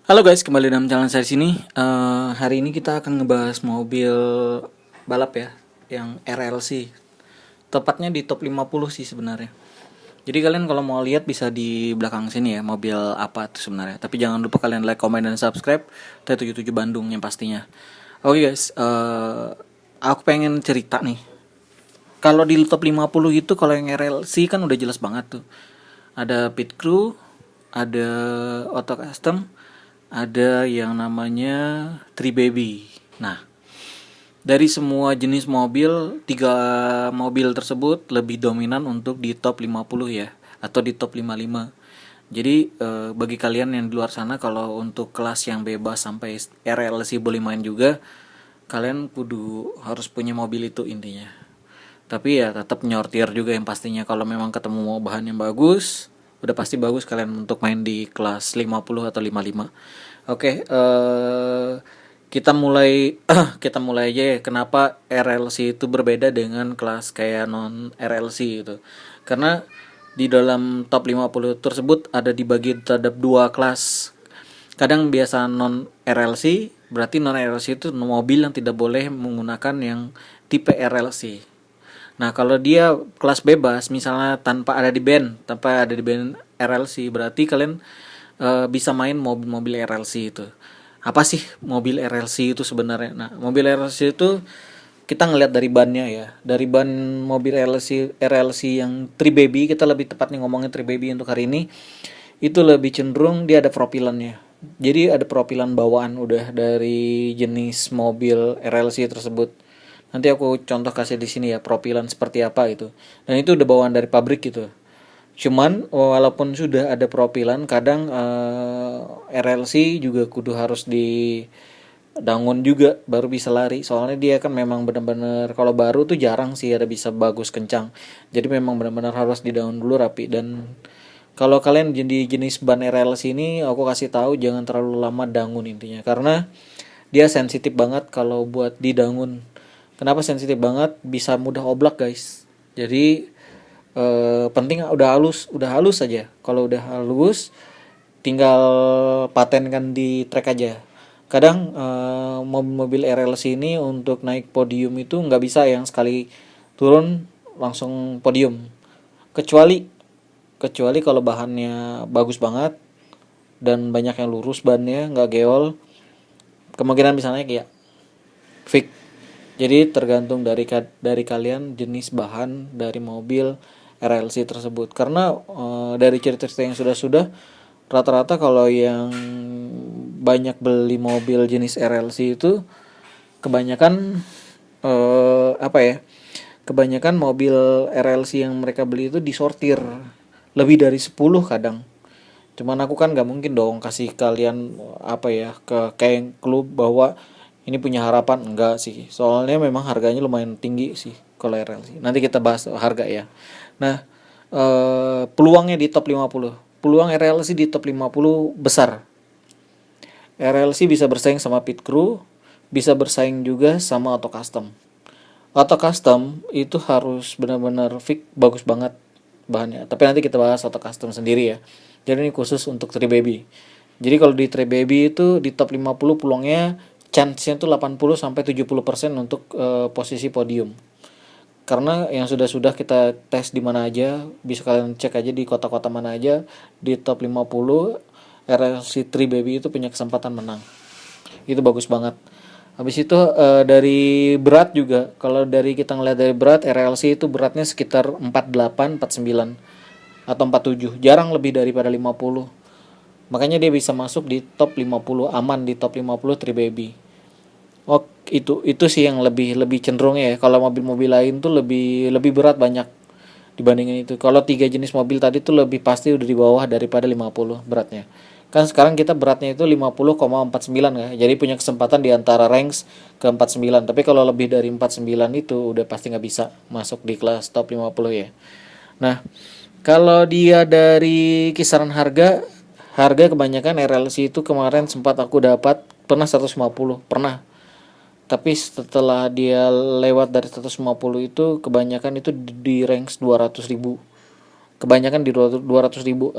Halo guys, kembali dalam channel saya sini. Hari ini kita akan ngebahas mobil balap ya, yang RLC. Tepatnya di top 50 sih sebenarnya. Jadi kalian kalau mau lihat bisa di belakang sini ya, mobil apa tuh sebenarnya. Tapi jangan lupa kalian like, comment, dan subscribe. T77 Bandung yang pastinya. Oke guys, aku pengen cerita nih. Kalau di top 50 itu kalau yang RLC kan udah jelas banget tuh. Ada pit crew, ada auto custom, ada yang namanya Tree Baby. Nah, dari semua jenis mobil, 3 mobil tersebut lebih dominan untuk di top 50 ya, atau di top 55. Jadi bagi kalian yang di luar sana, kalau untuk kelas yang bebas sampai RLC boleh main juga, kalian kudu harus punya mobil itu intinya. Tapi ya tetap nyortir juga yang pastinya. Kalau memang ketemu mau bahan yang bagus, udah pasti bagus kalian untuk main di kelas 50 atau 55. Oke, kita mulai kita mulai aja ya. Kenapa RLC itu berbeda dengan kelas kayak non RLC itu? Karena di dalam top 50 tersebut ada dibagi terhadap 2 kelas. Kadang biasa non RLC, berarti non RLC itu mobil yang tidak boleh menggunakan yang tipe RLC. Nah, kalau dia kelas bebas, misalnya tanpa ada di band RLC, berarti kalian bisa main mobil-mobil RLC itu. Apa sih mobil RLC itu sebenarnya? Nah, mobil RLC itu kita ngelihat dari bannya ya. Dari ban mobil RLC yang Tree Baby, kita lebih tepatnya ngomongin Tree Baby untuk hari ini, itu lebih cenderung dia ada propilannya. Jadi ada propilan bawaan udah dari jenis mobil RLC tersebut. Nanti aku contoh kasih di sini ya propilan seperti apa itu. Dan itu udah bawaan dari pabrik gitu. Cuman walaupun sudah ada propilan, kadang RLC juga kudu harus didangun juga baru bisa lari. Soalnya dia kan memang benar-benar kalau baru tuh jarang sih ada bisa bagus kencang. Jadi memang benar-benar harus didangun dulu rapi. Dan kalau kalian jadi jenis ban RLC ini, aku kasih tahu jangan terlalu lama dangun intinya. Karena dia sensitif banget kalau buat didangun. Kenapa sensitif banget? Bisa mudah oblak guys. Jadi penting udah halus saja. Kalau udah halus tinggal patenkan di track aja. Kadang mobil-mobil RLC ini untuk naik podium itu nggak bisa yang sekali turun langsung podium. Kecuali kalau bahannya bagus banget dan banyak yang lurus bannya nggak geol, kemungkinan bisa naik ya fix. Jadi tergantung dari kalian jenis bahan dari mobil RLC tersebut. Karena dari cerita-cerita yang sudah rata-rata kalau yang banyak beli mobil jenis RLC itu kebanyakan apa ya? Kebanyakan mobil RLC yang mereka beli itu disortir lebih dari 10 kadang. Cuman aku kan gak mungkin dong kasih kalian apa ya ke kayak klub bahwa ini punya harapan, enggak sih. Soalnya memang harganya lumayan tinggi sih kalau RLC. Nanti kita bahas harga ya. Nah, peluangnya di top 50. Peluang RLC di top 50 besar. RLC bisa bersaing sama pit crew, bisa bersaing juga sama auto custom. Auto custom itu harus benar-benar fix bagus banget bahannya. Tapi nanti kita bahas auto custom sendiri ya. Jadi ini khusus untuk Tree Baby. Jadi kalau di Tree Baby itu di top 50 peluangnya chance-nya tuh 80 sampai 70% untuk posisi podium. Karena yang sudah kita tes di mana aja, bisa kalian cek aja di kota-kota mana aja, di top 50 RLC Tree Baby itu punya kesempatan menang. Itu bagus banget. Habis itu dari berat juga, kalau dari kita ngeliat dari berat, RLC itu beratnya sekitar 48, 49 atau 47, jarang lebih daripada 50. Makanya dia bisa masuk di top 50, aman di top 50 Tree Baby. Oh, itu sih yang lebih cenderung ya. Kalau mobil-mobil lain tuh lebih berat banyak dibandingin itu. Kalau 3 jenis mobil tadi tuh lebih pasti udah di bawah daripada 50 beratnya. Kan sekarang kita beratnya itu 50,49 ya. Jadi punya kesempatan di antara ranks ke 49. Tapi kalau lebih dari 49 itu udah pasti nggak bisa masuk di kelas top 50 ya. Nah, kalau dia dari kisaran harga kebanyakan RLC itu kemarin sempat aku dapat pernah 150, pernah. Tapi setelah dia lewat dari 150 itu kebanyakan itu di ranks 200.000. Kebanyakan di 200.000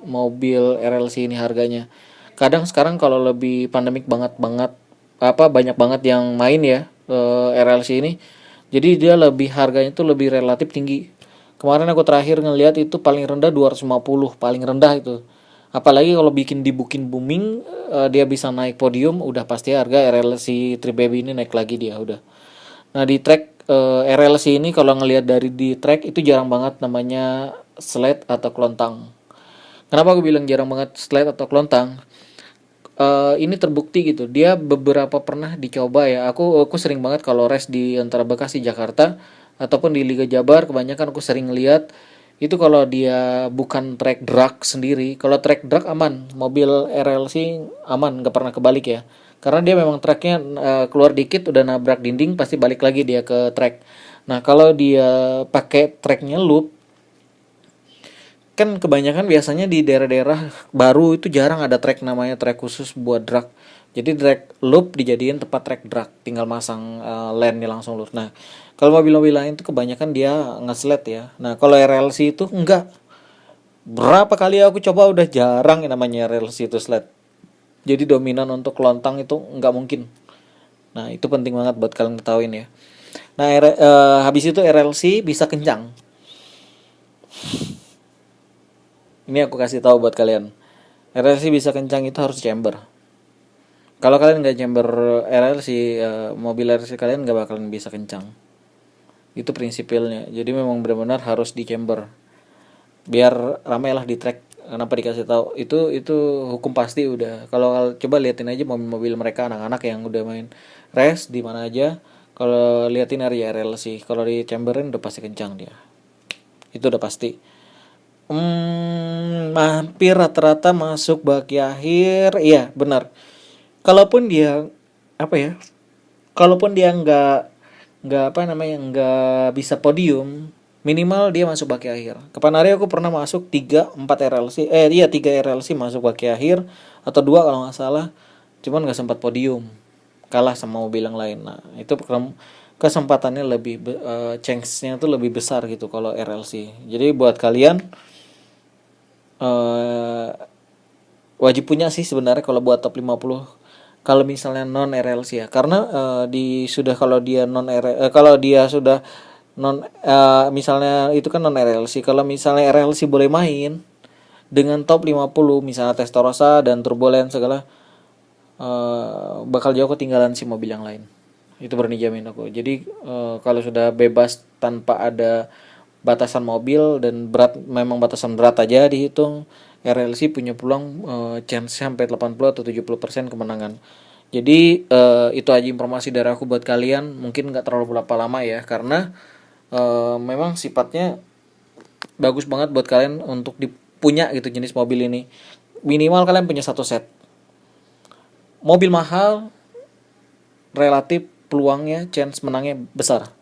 mobil RLC ini harganya. Kadang sekarang kalau lebih pandemik banget apa banyak banget yang main ya RLC ini. Jadi dia lebih harganya tuh lebih relatif tinggi. Kemarin aku terakhir ngelihat itu paling rendah 250, paling rendah itu. Apalagi kalau bikin di Booking Booming dia bisa naik podium, udah pasti harga RLC Tribaby ini naik lagi dia udah. Nah di track RLC ini kalau ngelihat dari di track itu jarang banget namanya sled atau kelontang. Kenapa aku bilang jarang banget sled atau kelontang? Ini terbukti gitu. Dia beberapa pernah dicoba ya. Aku sering banget kalau race di antara Bekasi Jakarta ataupun di Liga Jabar, kebanyakan aku sering lihat itu kalau dia bukan track drag sendiri. Kalau track drag aman, mobil RLC aman, nggak pernah kebalik ya. Karena dia memang tracknya keluar dikit udah nabrak dinding pasti balik lagi dia ke track. Nah kalau dia pakai tracknya loop, kan kebanyakan biasanya di daerah-daerah baru itu jarang ada track namanya track khusus buat drag. Jadi track loop dijadiin tempat track drag, tinggal masang landnya langsung lurus. Nah, kalau mobil-mobil lain itu kebanyakan dia nge-sled ya. Nah, kalau RLC itu enggak. Berapa kali aku coba udah jarang yang namanya RLC itu sled. Jadi dominan untuk kelontang itu enggak mungkin. Nah, itu penting banget buat kalian ketahuin ya. Nah, habis itu RLC bisa kencang. Ini aku kasih tahu buat kalian. RLC bisa kencang itu harus chamber. Kalau kalian nggak chamber RLC, mobil RLC kalian nggak bakalan bisa kencang. Itu prinsipilnya. Jadi memang benar-benar harus di chamber. Biar ramai lah di track. Kenapa dikasih tahu? Itu hukum pasti udah. Kalau coba liatin aja mobil-mobil mereka anak-anak yang udah main race di mana aja. Kalau liatin area RLC, kalau di chamberin udah pasti kencang dia. Itu udah pasti. Hampir rata-rata masuk baki akhir, iya benar. Kalaupun dia apa ya? Kalaupun dia nggak apa namanya nggak bisa podium, minimal dia masuk baki akhir. Kapan hari aku pernah masuk 3-4 RLC, 3 RLC masuk baki akhir atau 2 kalau nggak salah, cuman nggak sempat podium, kalah sama mobil yang lain. Nah itu kesempatannya lebih chance-nya tuh lebih besar gitu kalau RLC. Jadi buat kalian wajib punya sih sebenarnya kalau buat top 50 kalau misalnya non RLC ya, karena kalau dia kalau dia sudah non misalnya itu kan non RLC, kalau misalnya RLC boleh main dengan top 50 misalnya Testarossa dan Turbulence segala, bakal jauh ketinggalan si mobil yang lain, itu berani jamin aku. Jadi kalau sudah bebas tanpa ada batasan mobil dan berat, memang batasan berat aja dihitung, RLC punya peluang chance sampai 80 atau 70% kemenangan. Jadi itu aja informasi dari aku buat kalian. Mungkin nggak terlalu berapa lama ya, karena memang sifatnya bagus banget buat kalian untuk dipunya gitu jenis mobil ini. Minimal kalian punya satu set. Mobil mahal relatif peluangnya chance menangnya besar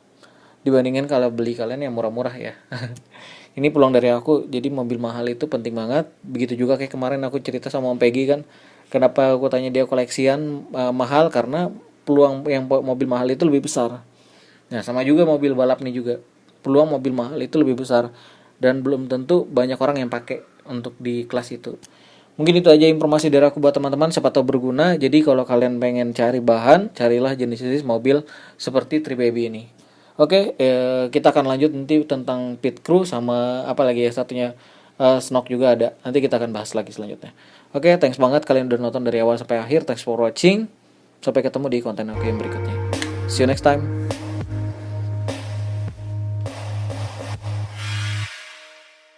dibandingkan kalau beli kalian yang murah-murah ya. Ini peluang dari aku. Jadi mobil mahal itu penting banget. Begitu juga kayak kemarin aku cerita sama Om Peggy kan, kenapa aku tanya dia koleksian mahal, karena peluang yang mobil mahal itu lebih besar. Nah sama juga mobil balap nih juga, peluang mobil mahal itu lebih besar dan belum tentu banyak orang yang pakai untuk di kelas itu. Mungkin itu aja informasi dari aku buat teman-teman, siapa tahu berguna. Jadi kalau kalian pengen cari bahan, carilah jenis-jenis mobil seperti Tribaby ini. Oke, kita akan lanjut nanti tentang pit crew sama apa lagi ya satunya, Snock juga ada. Nanti kita akan bahas lagi selanjutnya. Oke, thanks banget kalian udah nonton dari awal sampai akhir. Thanks for watching. Sampai ketemu di konten aku yang berikutnya. See you next time.